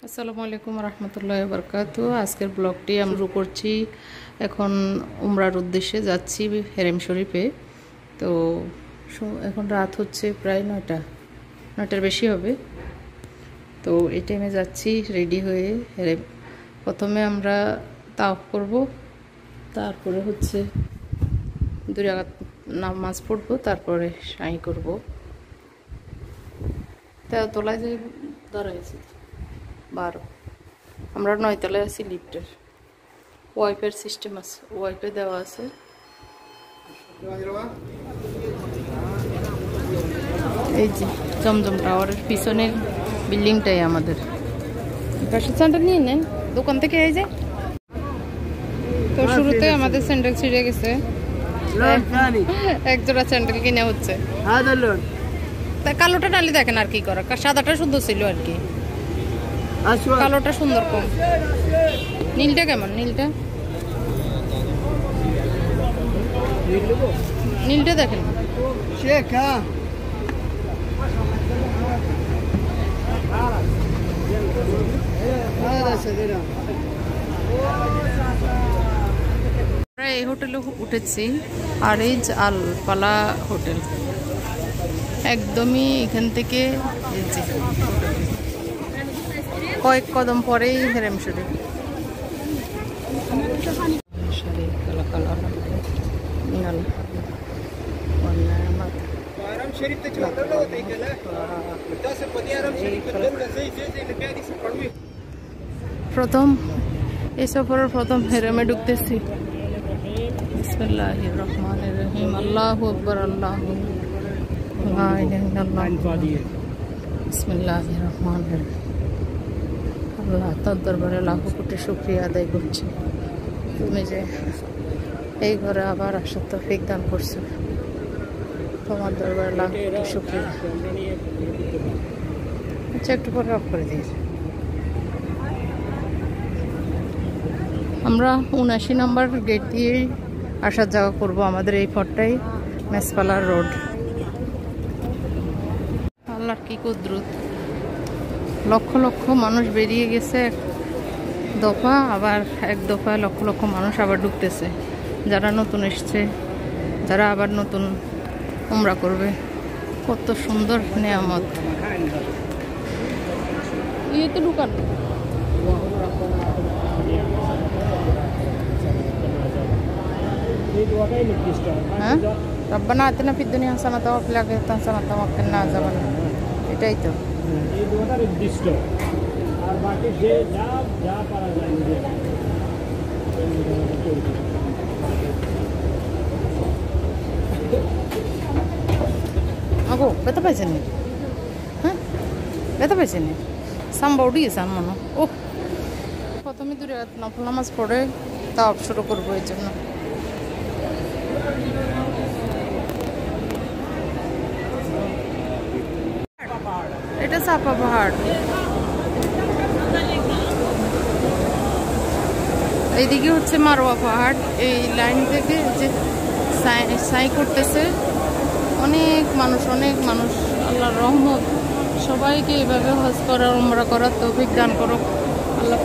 আসসালামু আলাইকুম রহমতুল্লাহি ওয়া বারাকাতুহু। আজকের ব্লগটি আমরা শুরু করছি। এখন উমরার উদ্দেশ্যে যাচ্ছি হেরেম শরীফে। তো এখন রাত হচ্ছে প্রায় 9টার বেশি হবে। তো এই টাইমে যাচ্ছি রেডি হয়ে হেরেম। প্রথমে আমরা তাওয়াফ করব, তারপরে হচ্ছে 2 রাকাত নামাজ পড়বো, তারপরে সাই করব। তোলায় যে দাঁড়াইছি 12, আমরা 9 তলায় আছি। লিফটের ওয়াইফাই সিস্টেম আছে, ওয়াইফাই দেওয়া আছে। এই যে জমজম টাওয়ারের পিছনের বিল্ডিংটাই আমাদের। পাশে স্যান্ডেল নিয়ে নেন দোকান থেকে। এই যে তো শুরুতে আমাদের স্যান্ডেল ছিঁড়ে গেছে, এক জোড়া স্যান্ডেল কিনে হচ্ছে। তা কালোটা ডালি দেখেন আর কি করা, সাদাটা সুন্দর ছিল আর কি, কালোটা সুন্দর কম। নীলটা কেমন? নীলটা দেখেন। এই হোটেলে উঠেছি, আর এই আলপালা হোটেল একদমই এখান থেকে কয়েক কদম পরেই হেরেম শরীফ। প্রথম এই সফরের প্রথম হেরেমে ঢুকতেছি। বিসমিল্লাহির রহমানির রহিম। আল্লাহু আকবার, আল্লাহু লা ইলাহা ইল্লাল্লাহ। বিসমিল্লাহির রহমানির রহিম। আল্লাহ তার দরবারে লাখো কোটি শুকরিয়া আদায় করছি, তুমি যে এই ঘরে আবার আসার তৌফিক দান করছো। তোমার দরবারে লাখো কোটি শুকরিয়া। আচ্ছা, একটু পরে অফ করে দিয়েছি। আমরা 79 নম্বর গেট দিয়ে আসার যাওয়া করব। আমাদের এই পথটাই মেসপালার রোড। আল্লাহর কি কুদরত, লক্ষ লক্ষ মানুষ বেরিয়ে গেছে এক দফা, আবার এক দফায় লক্ষ লক্ষ মানুষ আবার ঢুকতেছে, যারা নতুন এসছে, যারা আবার নতুন উমরা করবে। কত সুন্দর নেয়ামত। ইয়েতে ঢুকান। হ্যাঁ, রব্বানা আতিনা ফিদ দুনিয়া হাসানাতাও ওয়া ফিল আখিরাতি হাসানাতাও ওয়া কিনা আযাবান্নার। এটাই তো এই দুটোটা নির্দিষ্ট, আর বাকি যে যা পারা যায় নিজে। আগো ব্যথা পাইছেন নি? হ্যাঁ, ব্যথা পাইছেন নি? সাম্বা উঠে গেছে আমার মনে। ও প্রথমে 2 রাকাত নফল নামাজ পড়ে তাওয়াফ শুরু করবো, এই জন্য। এটা চাপা পাহাড়। এইদিকে হচ্ছে মারোয়া পাহাড়। এই লাইন থেকে যে সাই করতেছে অনেক মানুষ, আল্লাহর রহমত সবাইকে এইভাবে হজ করার, উমরা করার তৌফিক দান করুক আল্লাহ।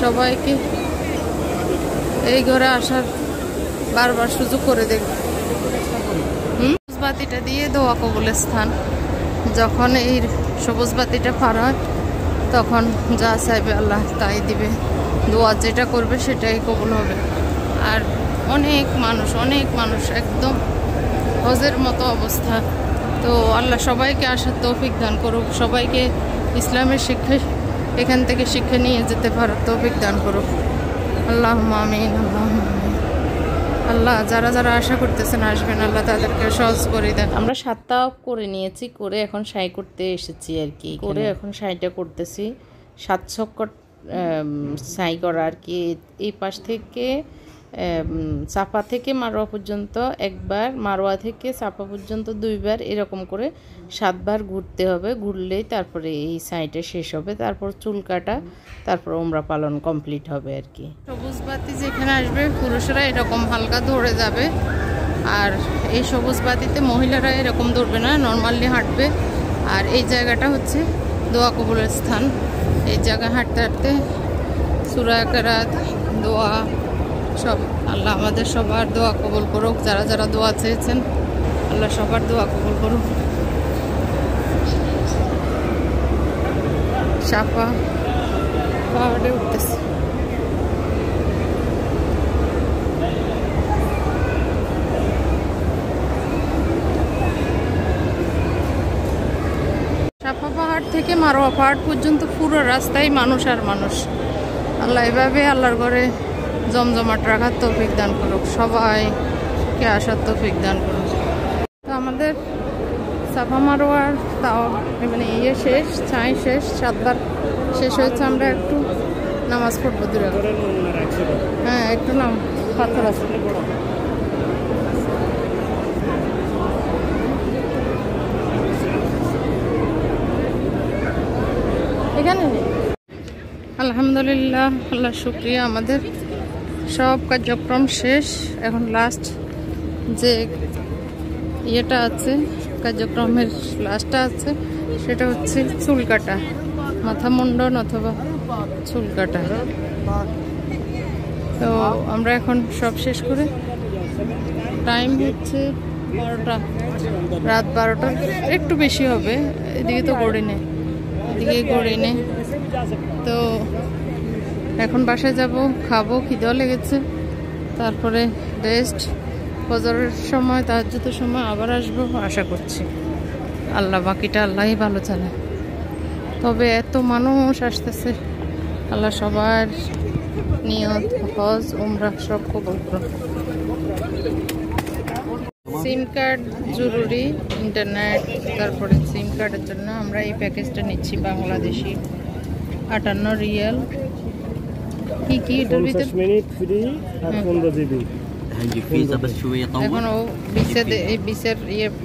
সবাইকে এই ঘরে আসার বারবার সুযোগ করে দেখ। সবুজ বাতিটা দিয়ে দোয়া কবুলের স্থান। যখন এই সবুজ বাতিটা পার হয় তখন যা চাইবে আল্লাহ তাই দিবে, দোয়া যেটা করবে সেটাই কবুল হবে। আর অনেক মানুষ একদম হজের মতো অবস্থা। তো আল্লাহ সবাইকে আসার তৌফিক দান করুক, সবাইকে ইসলামের শিক্ষা এখান থেকে শিক্ষা নিয়ে যেতে পারার তৌফিক দান করুক। আল্লাহুম্মা আমিন, আল্লাহুম্মা আমিন। আল্লাহ যারা যারা আশা করতেছেন আসবেন, আল্লাহ তাদেরকে সহজ করে দেন। আমরা 7 তাওয়াফ করে নিয়েছি, করে এখন সাই করতে এসেছি আর কি। করে এখন সাইটা করতেছি। 7 চক্কর সাই করা আর কি। এই পাশ থেকে সাফা থেকে মারোয়া পর্যন্ত একবার, মারোয়া থেকে সাফা পর্যন্ত 2 বার, এরকম করে 7 বার ঘুরতে হবে। ঘুরলেই তারপরে এই সাইটা শেষ হবে, তারপর চুল কাটা, তারপর উমরা পালন কমপ্লিট হবে আর কি। সবুজ বাতি যেখানে আসবে পুরুষরা এরকম হালকা ধরে যাবে, আর এই সবুজ বাতিতে মহিলারা এরকম দৌড়বে না, নর্মালি হাঁটবে। আর এই জায়গাটা হচ্ছে দোয়া কবুলের স্থান। এই জায়গা হাঁটতে হাঁটতে সূরা কিরাত, দোয়া সব, আল্লাহ আমাদের সবার দোয়া কবুল করুক। যারা যারা দোয়া চেয়েছেন আল্লাহ সবার দোয়া কবুল করুক। সাফা পাহাড়ে উঠতেছে। সাফা পাহাড় থেকে মারোয়া পাহাড় পর্যন্ত পুরো রাস্তায় মানুষ আর মানুষ। আল্লাহ এভাবে আল্লাহর ঘরে জমজমাট রাখার তৌফিক দান করুক, সবাইকে আসার তৌফিক দান করুক। তো আমাদের সাফা মারোয়ার তাও মানে শেষ, ছাই শেষ, 7 বার শেষ হয়েছে। আমরা একটু নামাজ পড়বো দূরে। হ্যাঁ, একটু পাথর আছে। এখানে আলহামদুলিল্লাহ, আল্লাহ শুকরিয়া, আমাদের সব কার্যক্রম শেষ। এখন লাস্ট যে ইয়েটা আছে, কার্যক্রমের লাস্টটা আছে, সেটা হচ্ছে চুল কাটা, মাথা মুন্ডন অথবা চুল কাটা। তো আমরা এখন সব শেষ করে, টাইম হচ্ছে 12টা, রাত 12টার একটু বেশি হবে। এদিকে তো গড়িনে, এদিকে গড়িনে। তো এখন বাসায় যাব, খাবো, খিদেও লেগেছে, তারপরে রেস্ট। ফজরের সময়, তাহাজ্জুদের সময় আবার আসবো আশা করছি। আল্লাহ বাকিটা আল্লাহই ভালো জানে। তবে এত মানুষ আসতেছে, আল্লাহ সবার নিয়ত, হজ, উমরা সব কবুল করুন। সিম কার্ড জরুরি, ইন্টারনেট, তারপরে সিম কার্ডের জন্য আমরা এই প্যাকেজটা নিচ্ছি, বাংলাদেশি 58 রিয়াল। কি এটার ভিতরে 50 মিনিট ফ্রি আর 15 জিবি। এখন ও এই বিসের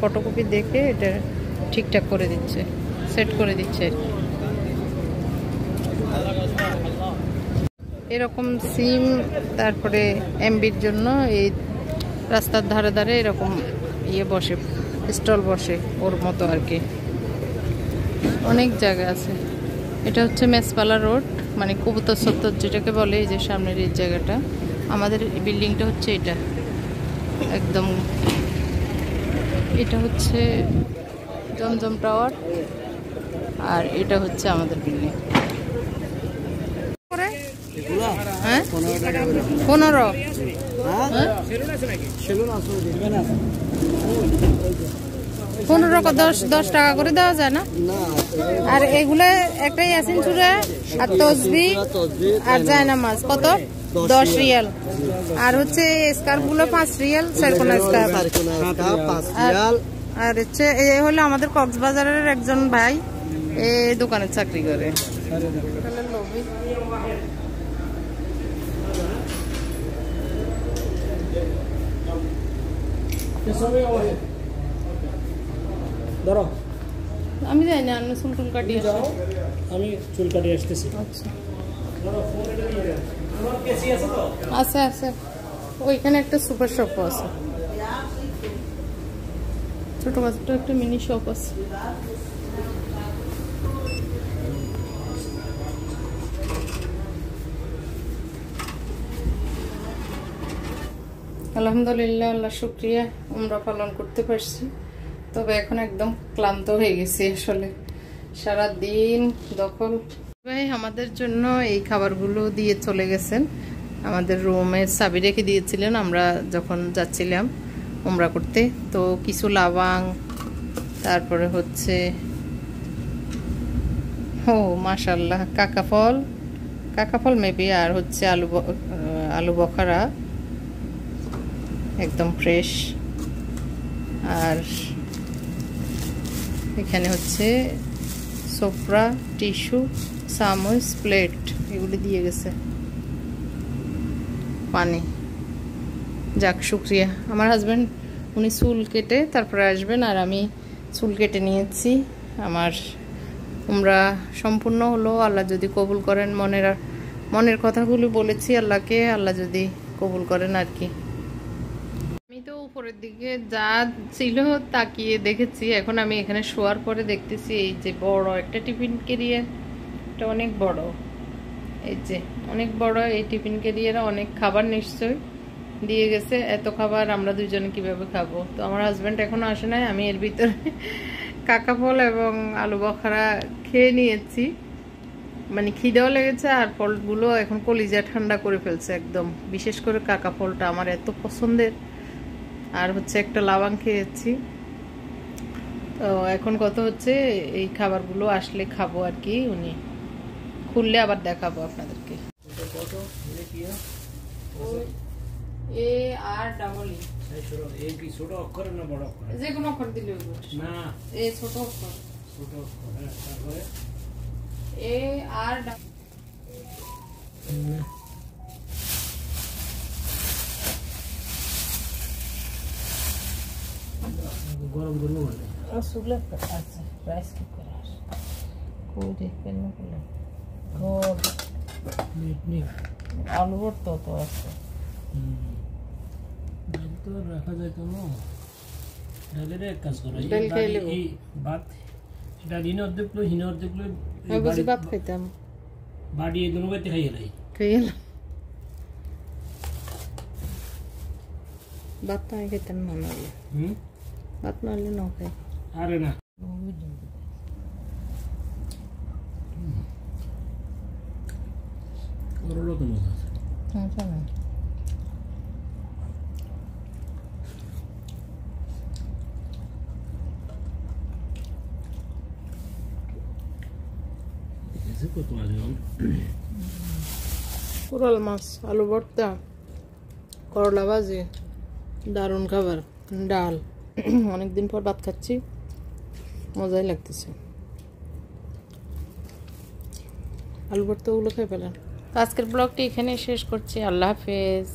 ফটোকপি দেখে এটা ঠিকঠাক করে দিচ্ছে, সেট করে দিচ্ছে আর কি। এরকম সিম, তারপরে এমবির জন্য এই রাস্তার ধারে ধারে এরকম বসে, স্টল বসে, ওর মতো আর কি। অনেক জায়গা আছে। এটা হচ্ছে মেসপালা রোড, মানে কবুতর সত্তর যেটাকে বলে, এই যে সামনের এই জায়গাটা। আমাদের বিল্ডিংটা হচ্ছে এটা একদম, এটা হচ্ছে জমজম টাওয়ার, আর এটা হচ্ছে আমাদের বিল্ডিং। হ্যাঁ 15, 10 টাকা করে দেওয়া যায় না? আর এগুলো একটা ইয়াসিন সূরা আর তসবিহ আর জায়নামাজ কত? 10 রিয়াল। আর হচ্ছে স্কার্ফ গুলো 5 রিয়াল, সারকোনা স্কার্ফ 5 রিয়াল। আর হচ্ছে এই হলো আমাদের কক্সবাজারের একজন ভাই, এই দোকানে চাকরি করে। আমি জানি না, আমি চুল কাটিয়ে আমি চুল কাটিয়ে আসতেছি। আচ্ছা, আছে আছে, ওইখানে একটা সুপার শপ আছে, ছোট একটা মিনি শপ আছে। আলহামদুলিল্লাহ, আল্লাহ শুকরিয়া, উমরা পালন করতে পারছি। তবে এখন একদম ক্লান্ত হয়ে গেছি আসলে, সারা দিন দখল। ভাই আমাদের জন্য এই খাবারগুলো দিয়ে চলে গেছেন, আমাদের রুমে চাবি রেখে দিয়েছিলেন আমরা যখন যাচ্ছিলাম উমরা করতে। তো কিছু লাবাং, তারপরে হচ্ছে মাশাআল্লাহ কাকাফল মেবি, আর হচ্ছে আলু বখারা একদম ফ্রেশ। আর এখানে হচ্ছে সোফরা, টিস্যু, চামচ, প্লেট, এগুলি দিয়ে গেছে, পানি। যাক শুকরিয়া। আমার হাজব্যান্ড উনি চুল কেটে তারপরে আসবেন, আর আমি চুল কেটে নিয়েছি। আমার উমরা সম্পূর্ণ হলো, আল্লাহ যদি কবুল করেন। মনের কথাগুলো বলেছি আল্লাহকে, আল্লাহ যদি কবুল করেন আর কি। আমি তো উপরের দিকে যা ছিল তাকিয়ে দেখেছি, এখন আমি এখানে শোয়ার পরে দেখতেছি এই যে বড় একটা টিফিন ক্যারিয়ার, এটা অনেক বড়, এই যে অনেক বড় এই টিফিন ক্যারিয়ারে অনেক খাবার নিশ্চয়ই দিয়ে গেছে। এত খাবার আমরা দুজনে কিভাবে খাবো? তো আমার হাজব্যান্ড এখনো আসে নাই, আমি এর ভিতরে কাকা ফল এবং আলু বখারা খেয়ে নিয়েছি, মানে খিদেও লেগেছে আর ফলগুলো এখন কলিজা ঠান্ডা করে ফেলছে একদম, বিশেষ করে কাকা ফলটা আমার এত পছন্দের। আর হচ্ছে একটা লাবাং খেয়েছি। তো এখন কথা হচ্ছে এই খাবারগুলো আসলে খাবো আর কি, উনি খুললে আবার দেখাবো আপনাদেরকে। এ আর ডাবল ই, এই কি ছোট অক্ষর না বড় অক্ষর? যে কোনো অক্ষর দিলে না, এই ছোট অক্ষর, ছোট অক্ষর। হ্যাঁ, তারপরে এ আর গরম করবো বলে রসগোল্লা আছে, রাইস কুকার কই দেখবেন না বলে আলু ভর্তা তো আছে, ডাল তো রাখা যায় তো না। ডালের এক কাজ করো, ডাল খেয়ে নেবো। এই ভাত এটা দিনে অর্ধেক লো, হিনে অর্ধেক লো, আমি বুঝি ভাত খাইতাম, বাড়ি এই দুনো বাইতে খাইয়ে লাই। খেয়ে এলাম ভাত তো আমি খেতাম না, নাহলে ভাত নাহলে না খাই। আরে না, ওরও তো মজা আছে। আচ্ছা না এসে কত আছে কোরাল মাছ, আলু ভর্তা, করলা ভাজি, দারুণ খাবার, ডাল। অনেকদিন পর ভাত খাচ্ছি, মজাই লাগতেছে। আলু ভর্তা ওগুলো খেয়ে ফেলেন। আজকের ব্লগটি এখানে শেষ করছি। আল্লাহ হাফেজ।